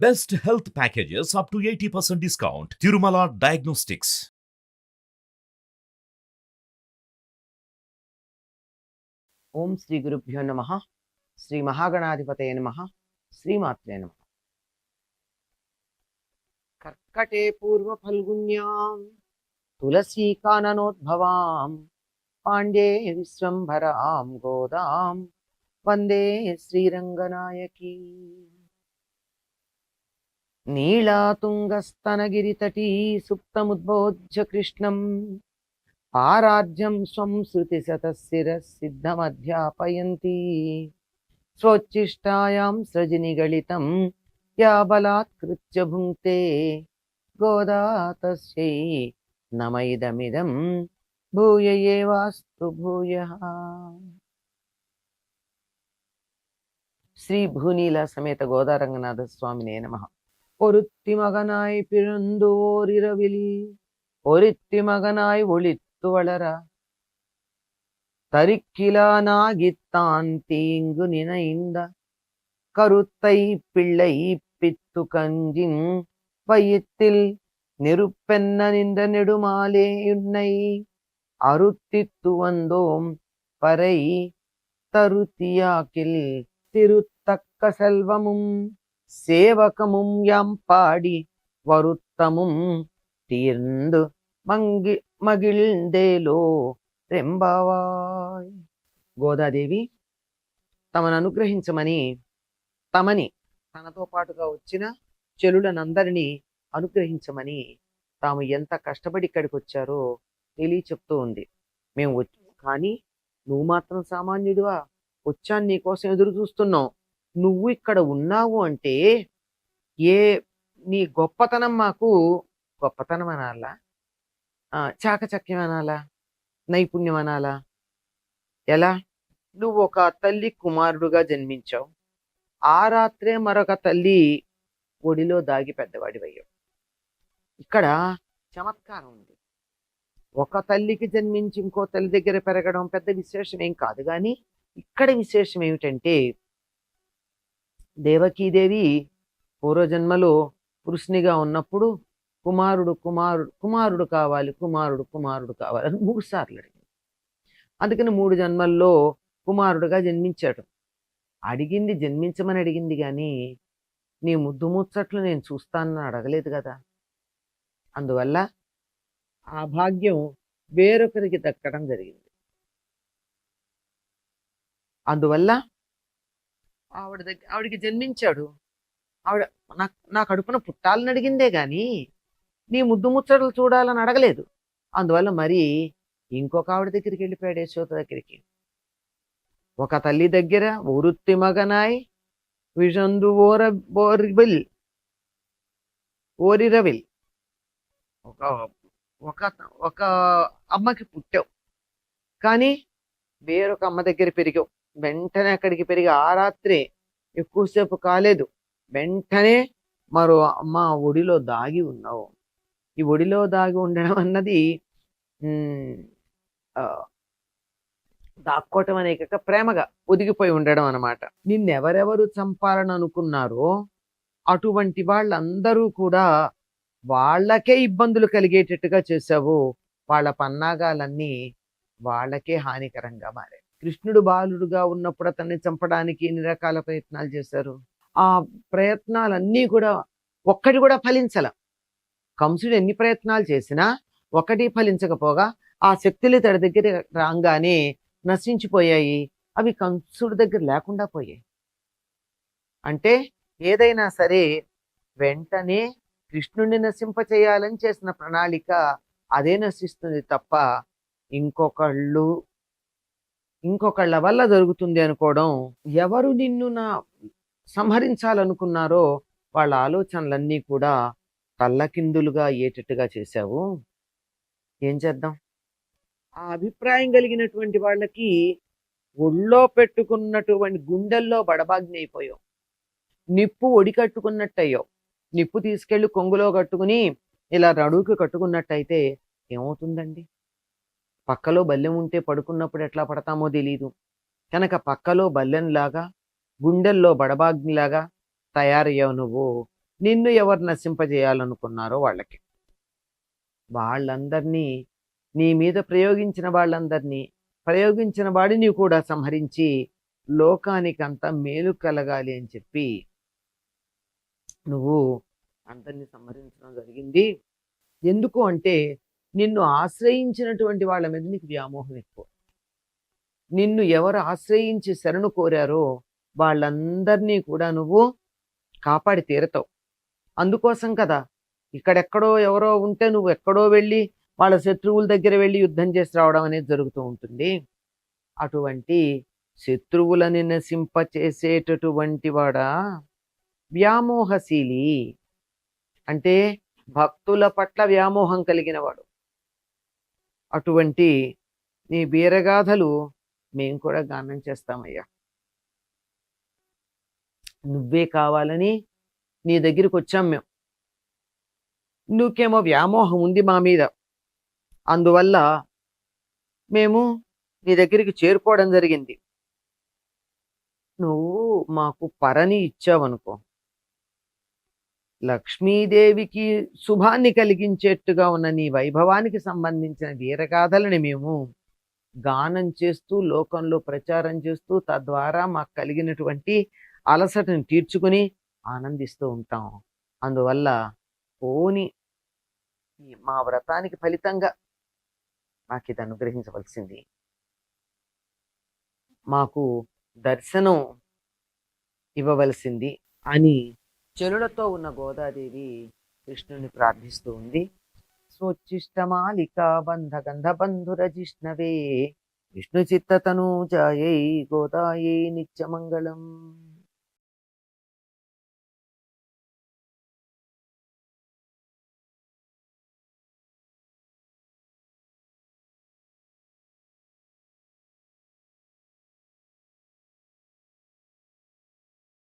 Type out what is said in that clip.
Best health packages up to 80% discount. Tirumala Diagnostics. ఓం శ్రీ గురుభ్యో నమః. శ్రీ మహాగణాధిపతయ నమః. శ్రీమాత్రే నమః. కర్కటే పూర్వ ఫల్గుణ్యాం తులసీకాననోద్భవాం పాండ్యే విశ్వంభరాం గోదాం వందే శ్రీరంగనాయకీ. నీళాతుంగస్తనగిరితటీ సుప్తముద్బోధ్య కృష్ణం పారార్జ్యం స్వం శృతిశతశిరసిద్ధమధ్యాపయంతి స్వోచ్ఛిష్టాయాం సృజనిగళితం యా బలాత్కృత్య భుంక్తే గోదా తస్యై నమైదమిదం భూయ ఏవాస్తు భూయః. శ్రీ భూనీల సమేత గోదారంగనాథ స్వామినే నమః. ஒருத்தி மகனாய் பிறந்தோரிரவில் ஒருத்தி மகனாய் ஒளித்து வளர தரிக்கிலானாகித்தான் தீங்கு நினைந்த கருத்தை பிள்ளை பித்து கஞ்சின் வயிற்றில் நெருப்பென்ன நின்ற நெடுமாலே உன்னை அருத்தித்து வந்தோம் பறை தருத்தியாக்கில் திருத்தக்க செல்வமும் சேவகமும் யாம் பாடி வருத்தமும் తీర్ందు మగిల్దేలో రెంబావాయ్. గోదాదేవి తమను అనుగ్రహించమని తనతో పాటుగా వచ్చిన చెలులనందరినీ అనుగ్రహించమని తాము ఎంత కష్టపడి ఇక్కడికి వచ్చారో చెప్తూ ఉంది. మేము కానీ నువ్వు మాత్రం సామాన్యుడివా? వచ్చాను నీకోసం ఎదురు చూస్తున్నావు. నువ్వు ఇక్కడ ఉన్నావు అంటే నీ గొప్పతనం మాకు గొప్పతనం అనాలా, చాకచక్యం అనాలా, నైపుణ్యం అనాలా? ఎలా? నువ్వు ఒక తల్లి కుమారుడుగా జన్మించావు. ఆ రాత్రే మరొక తల్లి ఒడిలో దాగి పెద్దవాడివయ్యావు. ఇక్కడ చమత్కారం ఉంది. ఒక తల్లికి జన్మించి ఇంకో తల్లి దగ్గర పెరగడం పెద్ద విశేషం ఏం కాదు. కానీ ఇక్కడ విశేషం ఏమిటంటే దేవకీదేవి పూర్వజన్మలో పురుషునిగా ఉన్నప్పుడు కుమారుడు కావాలి అని 3 సార్లు అడిగింది. అందుకని 3 జన్మల్లో కుమారుడుగా జన్మించాడు. జన్మించమని అడిగింది కానీ నీ ముద్దు ముచ్చట్లు నేను చూస్తానని అడగలేదు కదా. అందువల్ల ఆ భాగ్యం వేరొకరికి దక్కడం జరిగింది. అందువల్ల ఆవిడికి జన్మించాడు. ఆవిడ నా కడుపున పుట్టాలని అడిగిందే గాని నీ ముద్దు ముచ్చట్లు చూడాలని అడగలేదు. అందువల్ల మరి ఇంకొక ఆవిడ దగ్గరికి వెళ్ళిపోయాడు, యశోద దగ్గరికి. ఒక తల్లి దగ్గర ఒరుత్తి మగనాయ్ విజందు ఓరిరవిల్ ఒక అమ్మకి పుట్టావు, కానీ వేరొక అమ్మ దగ్గర పెరిగావు. వెంటనే అక్కడికి పెరిగి ఆ రాత్రే ఎక్కువసేపు కాలేదు, వెంటనే మరో అమ్మ ఒడిలో దాగి ఉన్నావు. ఈ ఒడిలో దాగి ఉండడం అన్నది దాక్కోవటం అనే కాక ప్రేమగా ఒదిగిపోయి ఉండడం అన్నమాట. నిన్నెవరెవరు చంపాలని అనుకున్నారో అటువంటి వాళ్ళందరూ కూడా వాళ్ళకే ఇబ్బందులు కలిగేటట్టుగా చేశావు. వాళ్ళ పన్నాగాలన్నీ వాళ్ళకే హానికరంగా మారాయి. కృష్ణుడు బాలుడుగా ఉన్నప్పుడు అతన్ని చంపడానికి ఎన్ని రకాల ప్రయత్నాలు చేశారు. ఆ ప్రయత్నాలన్నీ కూడా ఒక్కటి కూడా ఫలించల. కంసుడు ఎన్ని ప్రయత్నాలు చేసినా ఒకటి ఫలించకపోగా ఆ శక్తులు తన దగ్గర రాగానే నశించిపోయాయి. అవి కంసుడి దగ్గర లేకుండా పోయాయి. అంటే ఏదైనా సరే వెంటనే కృష్ణుడిని నశింపచేయాలని చేసిన ప్రణాళిక అదే నశిస్తుంది తప్ప ఇంకొకళ్ళ వల్ల జరుగుతుంది అనుకోవడం. ఎవరు నిన్ను సంహరించాలనుకున్నారో వాళ్ళ ఆలోచనలన్నీ కూడా తల్లకిందులుగా అయ్యేటట్టుగా చేశావు. ఏం చేద్దాం? ఆ అభిప్రాయం కలిగినటువంటి వాళ్ళకి ఒళ్ళో పెట్టుకున్నటువంటి గుండెల్లో బడబాగ్ని అయిపోయావు. నిప్పు ఒడి కట్టుకున్నట్టయ్యావు. నిప్పు తీసుకెళ్లి కొంగులో కట్టుకుని ఇలా నడువుకి కట్టుకున్నట్టయితే ఏమవుతుందండి? పక్కలో బల్లెం ఉంటే పడుకున్నప్పుడు ఎట్లా పడతామో తెలీదు. కనుక పక్కలో బల్లెంలాగా గుండెల్లో బడబాగ్నిలాగా తయారయ్యావు నువ్వు. నిన్ను ఎవరు నశింపజేయాలనుకున్నారో వాళ్ళకి. వాళ్ళందరినీ నీ మీద ప్రయోగించిన వాళ్ళందరినీ, ప్రయోగించిన వాడిని కూడా సంహరించి లోకానికంతా మేలు కలగాలి అని చెప్పి నువ్వు అందరిని సంహరించడం జరిగింది. ఎందుకు అంటే నిన్ను ఆశ్రయించినటువంటి వాళ్ళ మీద నీకు వ్యామోహం ఎక్కువ. నిన్ను ఎవరు ఆశ్రయించి శరణు కోరారో వాళ్ళందరినీ కూడా నువ్వు కాపాడి తీరతావు. అందుకోసం కదా ఇక్కడెక్కడో ఎవరో ఉంటే నువ్వు ఎక్కడో వెళ్ళి వాళ్ళ శత్రువుల దగ్గర వెళ్ళి యుద్ధం చేసి రావడం అనేది జరుగుతూ ఉంటుంది. అటువంటి శత్రువులని నశింప చేసేటటువంటి వాడా వ్యామోహశీలి, అంటే భక్తుల పట్ల వ్యామోహం కలిగిన వాడు. అటువంటి నీ వీరగాథలు మేము కూడా గానం చేస్తామయ్యా. నువ్వే కావాలని నీ దగ్గరికి వచ్చాం మేము. నువ్వుకేమో వ్యామోహం ఉంది మా మీద, అందువల్ల మేము నీ దగ్గరికి చేరుకోవడం జరిగింది. నువ్వు మాకు పరని ఇచ్చావనుకో, లక్ష్మీదేవికి శుభాన్ని కలిగించేట్టుగా ఉన్న నీ వైభవానికి సంబంధించిన వీరగాథలని మేము గానం చేస్తూ లోకంలో ప్రచారం చేస్తూ తద్వారా మాకు కలిగినటువంటి అలసటను తీర్చుకుని ఆనందిస్తూ ఉంటాం. అందువల్ల పోని మా వ్రతానికి ఫలితంగా మాకు ఇది అనుగ్రహించవలసింది. మాకు దర్శనం ఇవ్వవలసింది అని చెలులతో ఉన్న గోదాదేవి కృష్ణుని ప్రార్థిస్తూ ఉంది. స్వోచ్చిష్టమాలికా బంధ గంధ బంధుర జిష్ణవే విష్ణు చిత్తతనూజాయై గోదాయై నిత్యమంగళం.